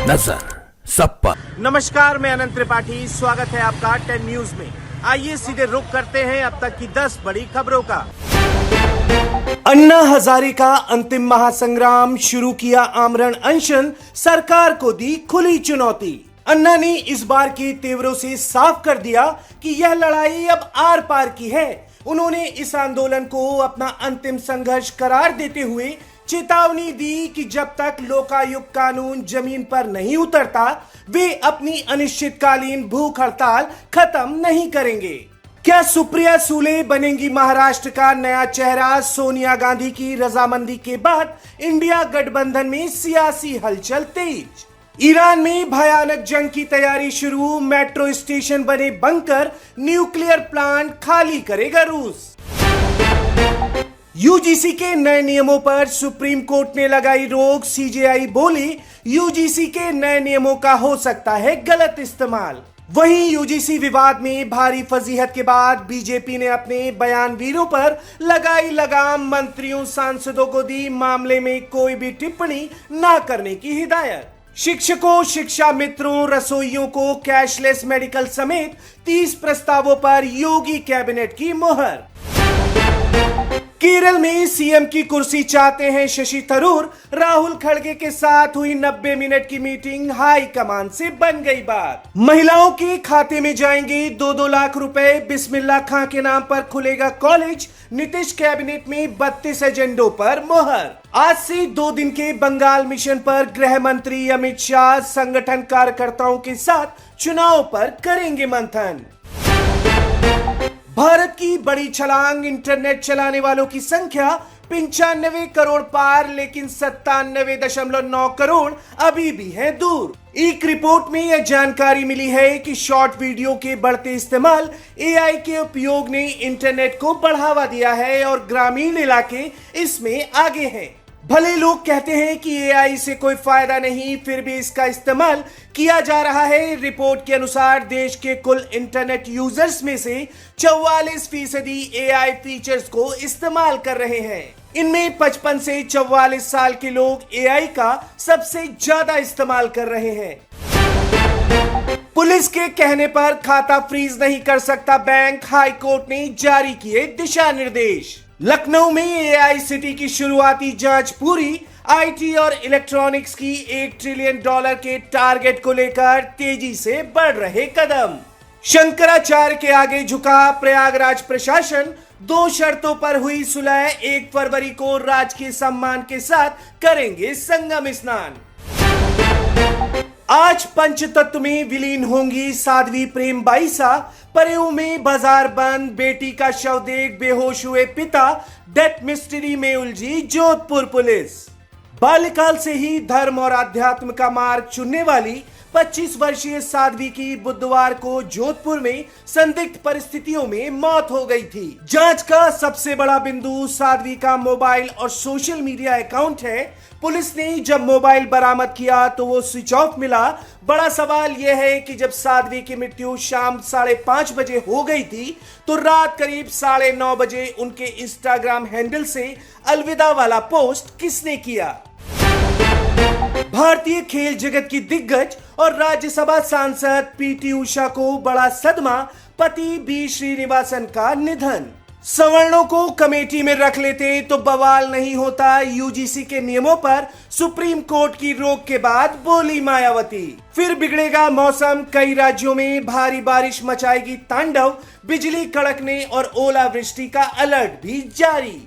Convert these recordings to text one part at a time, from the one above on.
नजर सब पर। नमस्कार, मैं अनंत त्रिपाठी, स्वागत है आपका 10 न्यूज में। आइए सीधे रुख करते हैं अब तक की 10 बड़ी खबरों का। अन्ना हजारे का अंतिम महासंग्राम, शुरू किया आमरण अनशन, सरकार को दी खुली चुनौती। अन्ना ने इस बार के तेवरों से साफ कर दिया कि यह लड़ाई अब आर पार की है। उन्होंने इस आंदोलन को अपना अंतिम संघर्ष करार देते हुए चेतावनी दी कि जब तक लोकायुक्त कानून जमीन पर नहीं उतरता, वे अपनी अनिश्चितकालीन भूख हड़ताल खत्म नहीं करेंगे। क्या सुप्रिया सूले बनेंगी महाराष्ट्र का नया चेहरा? सोनिया गांधी की रजामंदी के बाद इंडिया गठबंधन में सियासी हलचल तेज। ईरान में भयानक जंग की तैयारी शुरू, मेट्रो स्टेशन बने बंकर, न्यूक्लियर प्लांट खाली करेगा रूस। यूजीसी के नए नियमों पर सुप्रीम कोर्ट ने लगाई रोक, सीजेआई बोली यूजीसी के नए नियमों का हो सकता है गलत इस्तेमाल। वहीं यूजीसी विवाद में भारी फजीहत के बाद बीजेपी ने अपने बयानवीरों पर लगाई लगाम, मंत्रियों सांसदों को दी मामले में कोई भी टिप्पणी न करने की हिदायत। शिक्षकों, शिक्षा मित्रों, रसोइयों को कैशलेस मेडिकल समेत 30 प्रस्तावों पर योगी कैबिनेट की मुहर। केरल में सीएम की कुर्सी चाहते हैं शशि थरूर, राहुल खड़गे के साथ हुई 90 मिनट की मीटिंग, हाई कमान से बन गई बात। महिलाओं के खाते में जाएंगे 2-2 लाख रुपए, बिस्मिल्लाह खां के नाम पर खुलेगा कॉलेज, नीतीश कैबिनेट में 32 एजेंडों पर मुहर। आज से 2 दिन के बंगाल मिशन पर गृह मंत्री अमित शाह संगठन कार्यकर्ताओं के साथ चुनाव पर करेंगे मंथन। भारत की बड़ी छलांग, इंटरनेट चलाने वालों की संख्या 95 करोड़ पार, लेकिन 97.9 करोड़ अभी भी हैं दूर। एक रिपोर्ट में यह जानकारी मिली है कि शॉर्ट वीडियो के बढ़ते इस्तेमाल, एआई के उपयोग ने इंटरनेट को बढ़ावा दिया है और ग्रामीण इलाके इसमें आगे हैं। भले लोग कहते हैं कि एआई से कोई फायदा नहीं, फिर भी इसका इस्तेमाल किया जा रहा है। रिपोर्ट के अनुसार देश के कुल इंटरनेट यूजर्स में से 44% एआई फीचर्स को इस्तेमाल कर रहे हैं। इनमें 55 से 44 साल के लोग एआई का सबसे ज्यादा इस्तेमाल कर रहे हैं। पुलिस के कहने पर खाता फ्रीज नहीं कर सकता बैंक, हाई कोर्ट ने जारी किए दिशा निर्देश। लखनऊ में एआई सिटी की शुरुआती जांच पूरी, आईटी और इलेक्ट्रॉनिक्स की $1 ट्रिलियन के टारगेट को लेकर तेजी से बढ़ रहे कदम। शंकराचार्य के आगे झुका प्रयागराज प्रशासन, 2 शर्तों पर हुई सुलह, 1 फरवरी को राजकीय सम्मान के साथ करेंगे संगम स्नान। आज पंचतत्व में विलीन होंगी साध्वी प्रेमबाई सा, परेऊ में बाजार बंद, बेटी का शव देख बेहोश हुए पिता, डेथ मिस्ट्री में उलझी जोधपुर पुलिस। बाल्यकाल से ही धर्म और अध्यात्म का मार्ग चुनने वाली 25 वर्षीय साध्वी की बुधवार को जोधपुर में संदिग्ध परिस्थितियों में मौत हो गई थी। जांच का सबसे बड़ा बिंदु साध्वी का मोबाइल और सोशल मीडिया अकाउंट है। पुलिस ने जब मोबाइल बरामद किया तो वो स्विच ऑफ मिला। बड़ा सवाल यह है कि जब साध्वी की मृत्यु शाम 5:30 बजे हो गई थी, तो रात करीब 9:30 बजे उनके इंस्टाग्राम हैंडल से अलविदा वाला पोस्ट किसने किया? भारतीय खेल जगत की दिग्गज और राज्यसभा सांसद पीटी उषा को बड़ा सदमा, पति बी श्रीनिवासन का निधन। सवर्णों को कमेटी में रख लेते तो बवाल नहीं होता, यूजीसी के नियमों पर सुप्रीम कोर्ट की रोक के बाद बोली मायावती। फिर बिगड़ेगा मौसम, कई राज्यों में भारी बारिश मचाएगी तांडव, बिजली कड़कने और ओलावृष्टि का अलर्ट भी जारी।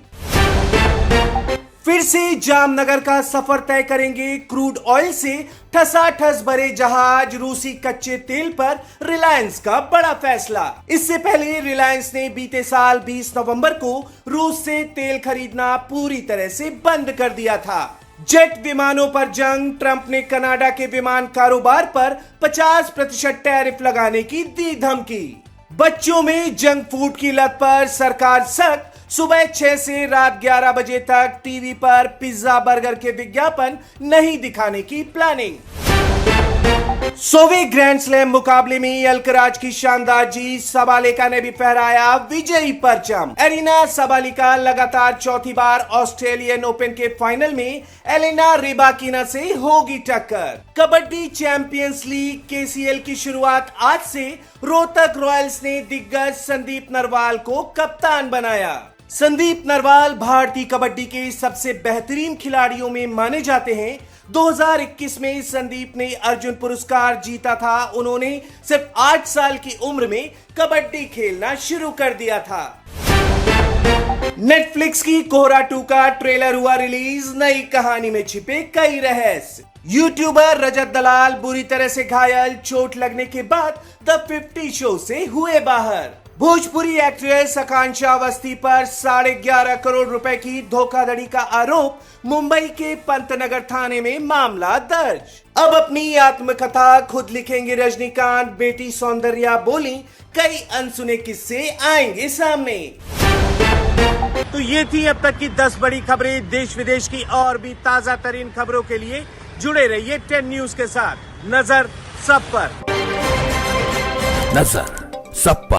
फिर से जामनगर का सफर तय करेंगे क्रूड ऑयल से ठसाठस भरे जहाज, रूसी कच्चे तेल पर रिलायंस का बड़ा फैसला। इससे पहले रिलायंस ने बीते साल 20 नवंबर को रूस से तेल खरीदना पूरी तरह से बंद कर दिया था। जेट विमानों पर जंग, ट्रंप ने कनाडा के विमान कारोबार पर 50% टैरिफ लगाने की दी धमकी। बच्चों में जंक फूड की लत पर सरकार सख्त, सुबह 6 से रात 11 बजे तक टीवी पर पिज्जा बर्गर के विज्ञापन नहीं दिखाने की प्लानिंग। 100वें ग्रैंड स्लैम मुकाबले में अल्कराज की शानदार जीत, सबालेका ने भी फहराया विजयी परचम। एरिना सबालेका लगातार चौथी बार ऑस्ट्रेलियन ओपन के फाइनल में एलेना रिबाकिना से होगी टक्कर। कबड्डी चैंपियंस लीग केसीएल की शुरुआत आज से रोहतक रॉयल्स ने दिग्गज संदीप नरवाल को कप्तान बनाया। संदीप नरवाल भारतीय कबड्डी के सबसे बेहतरीन खिलाड़ियों में माने जाते हैं। 2021 में संदीप ने अर्जुन पुरस्कार जीता था। उन्होंने सिर्फ 8 साल की उम्र में कबड्डी खेलना शुरू कर दिया था। नेटफ्लिक्स की कोहरा 2 का ट्रेलर हुआ रिलीज, नई कहानी में छिपे कई रहस्य। यूट्यूबर रजत दलाल बुरी तरह से घायल, चोट लगने के बाद द 50 शो से हुए बाहर। भोजपुरी एक्ट्रेस आकांक्षा अवस्थी पर 11.5 करोड़ रुपए की धोखाधड़ी का आरोप, मुंबई के पंतनगर थाने में मामला दर्ज। अब अपनी आत्मकथा खुद लिखेंगे रजनीकांत, बेटी सौंदर्या बोली, कई अनसुने किस्से आएंगे सामने। तो ये थी अब तक की 10 बड़ी खबरें देश विदेश की। और भी ताजा तरीन खबरों के लिए जुड़े रहिए 10 न्यूज के साथ। नजर सब पर। नजर सब पर।